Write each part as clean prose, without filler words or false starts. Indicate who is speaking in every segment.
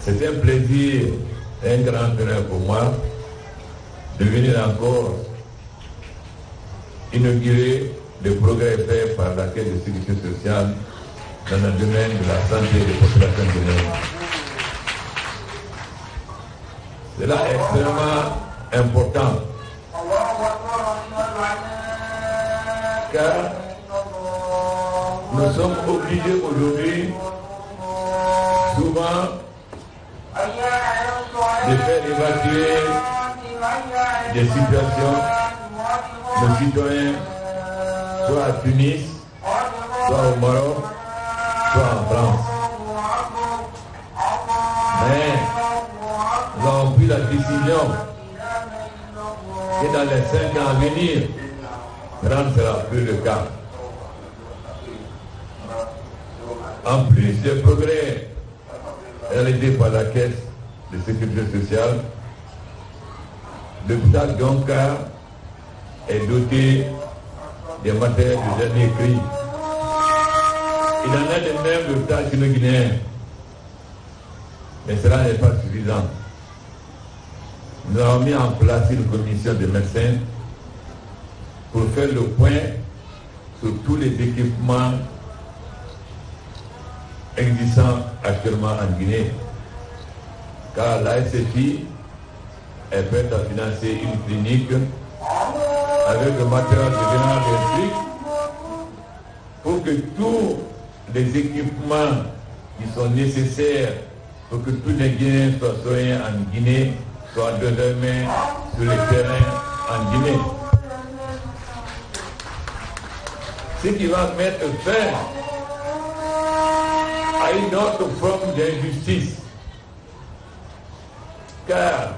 Speaker 1: C'est un plaisir, un grand honneur pour moi de venir encore inaugurer le progrès fait par la Caisse de sécurité sociale dans le domaine de la santé des populations guinéennes. Cela est extrêmement important car nous sommes obligés aujourd'hui souvent de faire évacuer des situations de citoyens soit à Tunis, soit au Maroc, soit en France. Mais nous avons pris la décision que dans les 5 ans à venir, ne sera plus le cas. En plus des progrès réalisés par la Caisse de sécurité sociale, l'hôpital Donka est doté des matériels de dernier cri. Il en a de même l'hôpital sino-guinéen, mais cela n'est pas suffisant. Nous avons mis en place une commission de médecins pour faire le point sur tous les équipements existants actuellement en Guinée. Car la SFI est prête à financer une clinique avec le matériel devenant électrique pour que tous les équipements qui sont nécessaires pour que tous les Guinéens soient soignés en Guinée soient désormais sur le terrain en Guinée. Ce qui va mettre fin à une autre forme d'injustice. Car,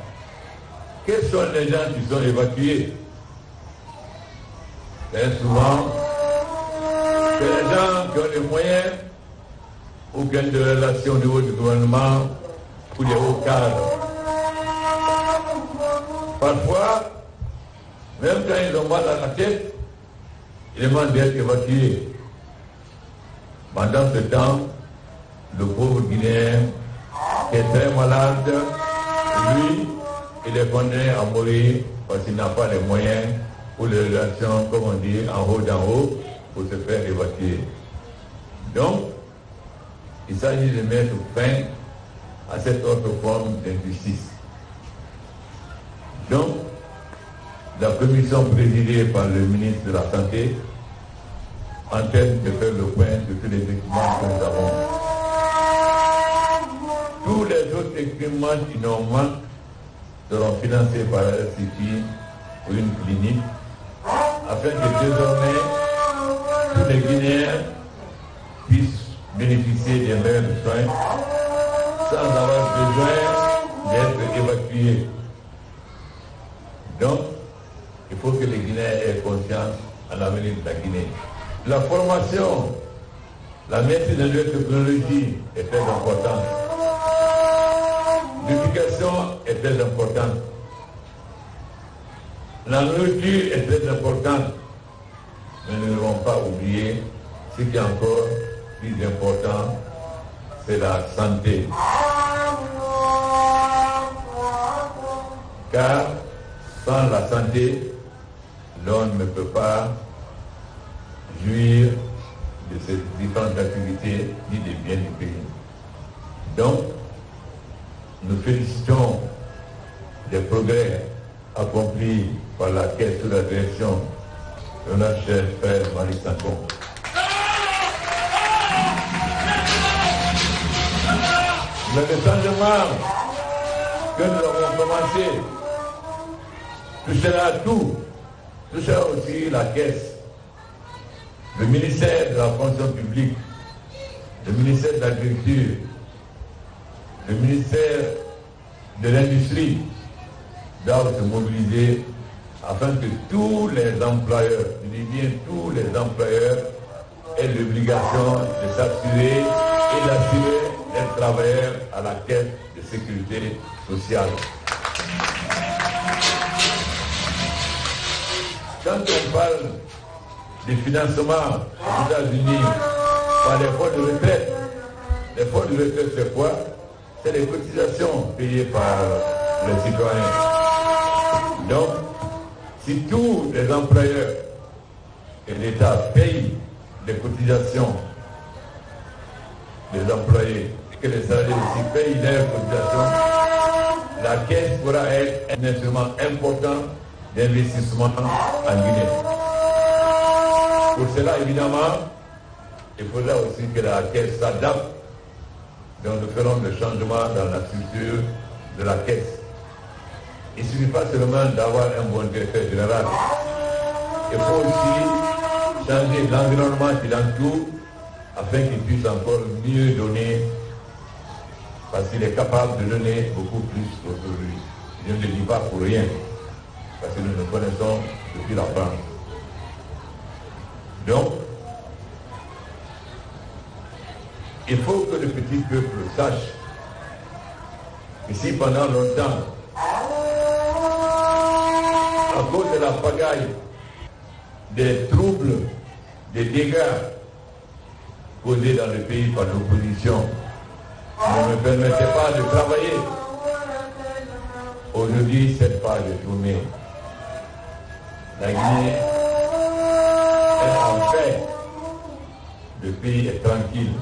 Speaker 1: quels sont les gens qui sont évacués? Très souvent, c'est les gens qui ont les moyens ou qui ont des relations au niveau du gouvernement ou des hauts cadres. Parfois, même quand ils ont mal à la tête, ils demandent d'être évacués. Pendant ce temps, le pauvre Guinéen qui est très malade, lui, il est condamné à mourir parce qu'il n'a pas les moyens ou les relations, comme on dit, en haut d'en haut, pour se faire évacuer. Donc, il s'agit de mettre fin à cette autre forme d'injustice. Donc, la commission présidée par le ministre de la Santé en train de faire le point de tous les équipements que nous avons. Tous les autres équipements qui nous manquent seront financés par la RCT pour une clinique, afin que désormais tous les Guinéens puissent bénéficier des meilleurs soins sans avoir besoin d'être évacués. Donc, il faut que les Guinéens aient conscience à l'avenir de la Guinée. La formation, la maîtrise de la technologie est très importante. L'éducation est très importante. La nourriture est très importante. Mais nous ne devons pas oublier ce qui est encore plus important, c'est la santé. Car sans la santé, l'homme ne peut pas jouir de ces différentes activités ni des biens du pays. Donc, nous félicitons des progrès accomplis par la Caisse sous la direction de notre cher frère Marie Santon. Le changement que nous avons commencé touchera tout, touchera aussi la Caisse, le ministère de la fonction publique, le ministère de l'Agriculture, le ministère de l'Industrie doivent se mobiliser afin que tous les employeurs, je dis bien tous les employeurs, aient l'obligation de s'assurer et d'assurer les travailleurs à la Caisse de sécurité sociale. Quand on parle du financement aux États-Unis par les fonds de retraite, les fonds de retraite c'est quoi? c'est les cotisations payées par les citoyens. Donc, si tous les employeurs et l'État payent les cotisations des employés et que les salariés aussi payent leurs cotisations, la caisse pourra être un instrument important d'investissement en Guinée. Pour cela, évidemment, il faudra aussi que la caisse s'adapte. Donc nous ferons le changement dans la structure de la caisse. Il ne suffit pas seulement d'avoir un bon directeur général. Il faut aussi changer l'environnement qui l'entoure afin qu'il puisse encore mieux donner, parce qu'il est capable de donner beaucoup plus aujourd'hui. Je ne le dis pas pour rien, parce que nous nous connaissons depuis la France. Donc, il faut que le petit peuple sache que si pendant longtemps, à cause de la pagaille, des troubles, des dégâts causés dans le pays par l'opposition ne me permettait pas de travailler, aujourd'hui cette page est tournée. La Guinée est en paix, le pays est tranquille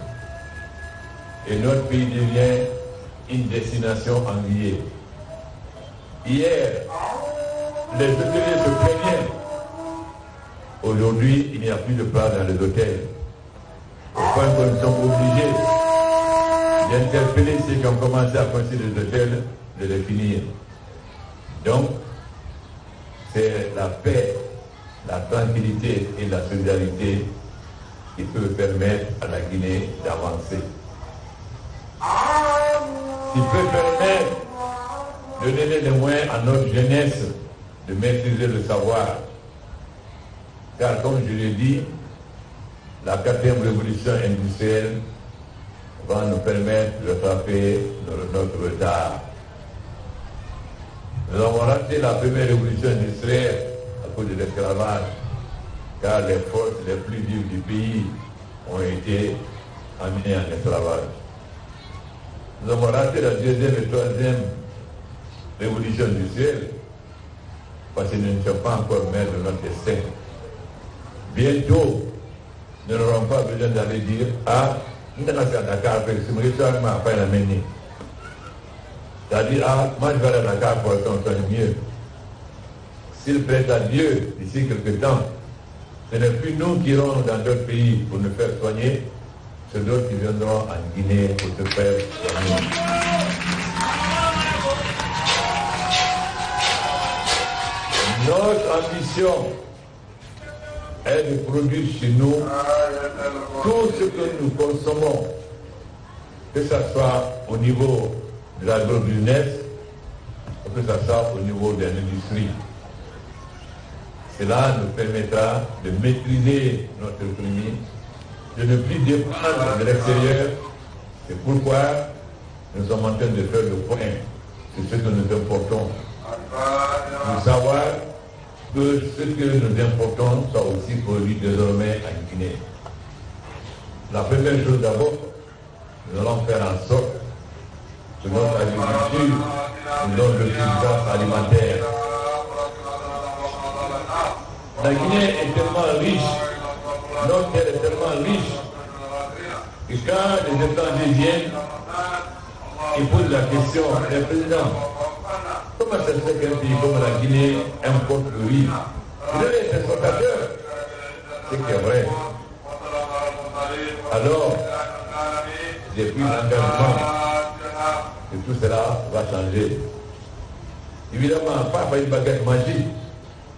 Speaker 1: et notre pays devient une destination enviée. Hier, les hôteliers se plaignaient. Aujourd'hui, il n'y a plus de place dans les hôtels. Au point que nous sommes obligés d'interpeller ceux qui ont commencé à construire les hôtels, de les finir. Donc, c'est la paix, la tranquillité et la solidarité qui peuvent permettre à la Guinée d'avancer. Qui peut permettre de donner les moyens à notre jeunesse de maîtriser le savoir. Car comme je l'ai dit, la 4e révolution industrielle va nous permettre de rattraper notre retard. Nous avons raté la première révolution industrielle à cause de l'esclavage, car les forces les plus vives du pays ont été amenées en esclavage. Nous avons raté la 2e et 3e révolution industrielle parce que nous ne sommes pas encore maîtres de notre destin. Bientôt, nous n'aurons pas besoin d'aller dire « Ah, nous sommes à Dakar, c'est-à-dire « Ah, moi je vais à Dakar pour qu'on soigne mieux ». S'il plaît à Dieu, d'ici quelque temps, ce n'est plus nous qui irons dans d'autres pays pour nous faire soigner, c'est d'autres qui viendront en Guinée pour se faire soigner. Notre ambition est de produire chez nous tout ce que nous consommons, que ce soit au niveau de l'agrobusiness ou que ce soit au niveau de l'industrie. Cela nous permettra de maîtriser notre économie, de ne plus dépendre de l'extérieur. C'est pourquoi nous sommes en train de faire le point sur ce que nous importons. Pour savoir que ce que nous importons soit aussi produit désormais en Guinée. La première chose d'abord, nous allons faire en sorte que notre agriculture nous donne le suffisance alimentaire. La Guinée est tellement riche, notre terre est tellement riche, que quand les étrangers viennent, ils posent la question, les présidents, comment ça se fait qu'un pays comme la Guinée importe le riz? Vous êtes exportateur, c'est qui est vrai. Alors, j'ai pris l'engagement que tout cela va changer. Évidemment, pas par une baguette magique,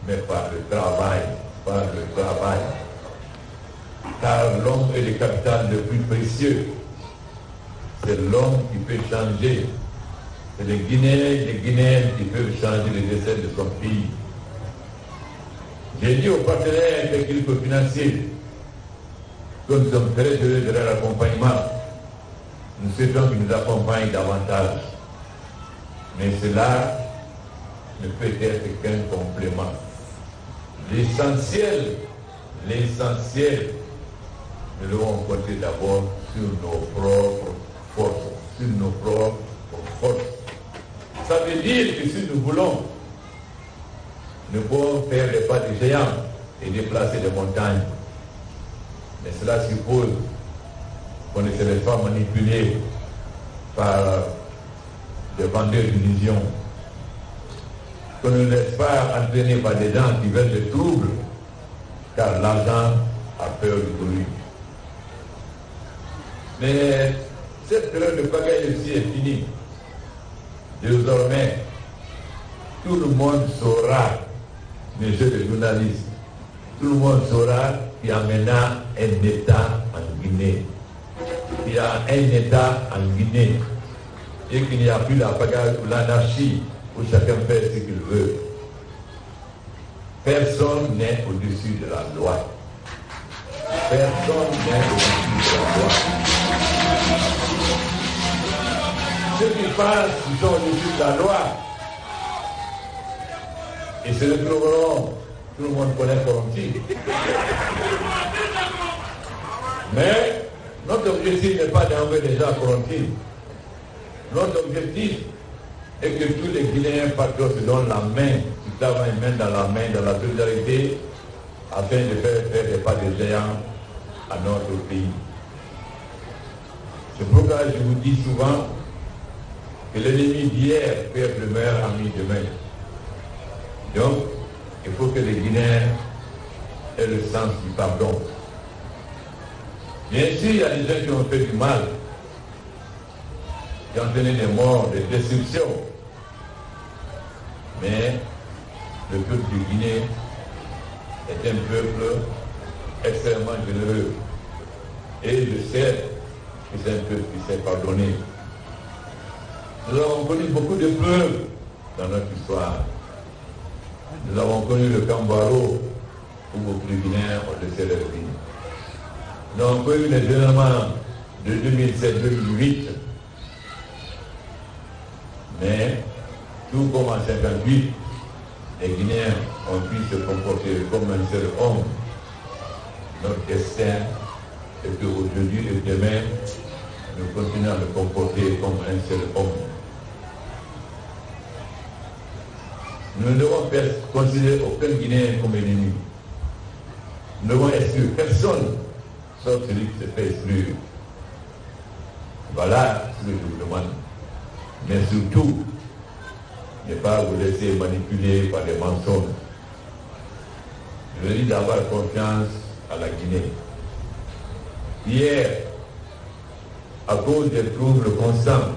Speaker 1: mais par le travail, Car l'homme est le capital le plus précieux. C'est l'homme qui peut changer. C'est les Guinéens et les Guinéennes qui peuvent changer les destin de son pays. J'ai dit aux partenaires technico-financiers que nous sommes très heureux de leur accompagnement. Nous souhaitons qu'ils nous accompagnent davantage. Mais cela ne peut être qu'un complément. L'essentiel, nous devons compter d'abord sur nos propres forces, sur nos propres veut dire que si nous voulons, nous pouvons faire des pas de géants et déplacer des montagnes. Mais cela suppose qu'on ne se laisse pas manipuler par des vendeurs d'illusions, qu'on ne laisse pas entraîner par des gens qui veulent des troubles, car l'argent a peur du bruit. Mais cette période de pagaille aussi est finie. Désormais, tout le monde saura, monsieur le journaliste, tout le monde saura qu'il y a maintenant un État en Guinée. Il y a un État en Guinée et qu'il n'y a plus la pagaille ou l'anarchie où chacun fait ce qu'il veut. Personne n'est au-dessus de la loi. Personne n'est au-dessus de la loi. Ceux qui pensent qu'ils sont au-dessus de la loi, ils se retrouveront, tout le monde connaît Coromti. Mais notre objectif n'est pas d'envoyer des gens à Coromti. Notre objectif est que tous les Guinéens patriotes se donnent la main, qui travaillent main dans la solidarité, afin de faire des pas de géants à notre pays. C'est pourquoi je vous dis souvent que l'ennemi d'hier peut être le meilleur ami demain. Donc, il faut que les Guinéens aient le sens du pardon. Bien sûr, il y a des gens qui ont fait du mal, qui ont donné des morts, des destructions. Mais le peuple de Guinée est un peuple extrêmement généreux. Et je sais que c'est un peuple qui s'est pardonné. Nous avons connu beaucoup de preuves dans notre histoire. Nous avons connu le Cambaro, où beaucoup de Guinéens ont laissé leur vie. Nous avons connu les événements de 2007-2008. Mais, tout comme en 1958, les Guinéens ont pu se comporter comme un seul homme. Notre destin est qu'aujourd'hui et demain, nous continuons à nous comporter comme un seul homme. Nous ne devons considérer aucun Guinéen comme ennemi. Nous devons exclure personne, sauf celui qui se fait exclure. Voilà ce que je vous demande. Mais surtout, ne pas vous laisser manipuler par des mensonges. Je veux dire d'avoir confiance à la Guinée. Hier, à cause des troubles constants,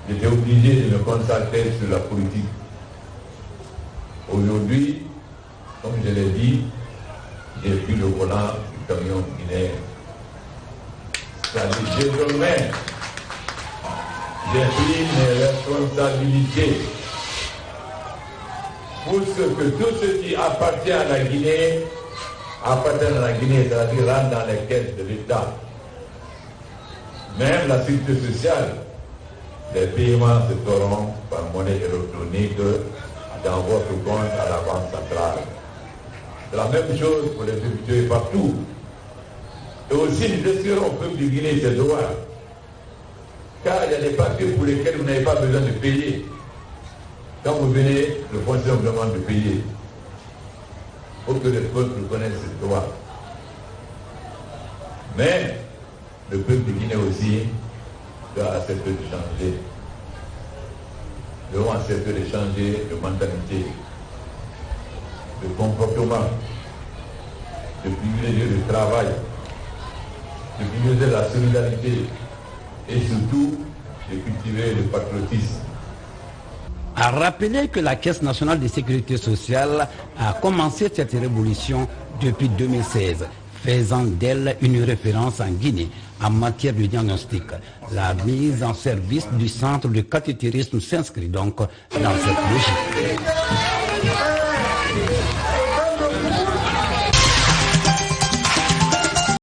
Speaker 1: j'étais obligé de me consacrer sur la politique. Aujourd'hui, comme je l'ai dit, j'ai pris le volant du camion guinéen. C'est-à-dire, désormais, j'ai pris mes responsabilités pour que tout ce qui appartient à la Guinée appartienne à la Guinée, c'est-à-dire rentre dans les caisses de l'État. Même la sécurité sociale, les paiements se feront par monnaie électronique dans votre compte à la banque centrale. C'est la même chose pour les députés partout. Et aussi, nous assurons au peuple du Guinée ses droits. Car il y a des papiers pour lesquels vous n'avez pas besoin de payer. Quand vous venez, le foncier vous demande de payer. Il faut que le peuple connaisse ses droits. Mais le peuple du Guinée aussi doit accepter de changer. Nous devons accepter de changer de mentalité, de comportement, de privilégier le travail, de privilégier la solidarité et surtout de cultiver le patriotisme.
Speaker 2: A rappelé que la Caisse nationale de sécurité sociale a commencé cette révolution depuis 2016, faisant d'elle une référence en Guinée en matière de diagnostic. La mise en service du centre de cathétérisme s'inscrit donc dans cette logique.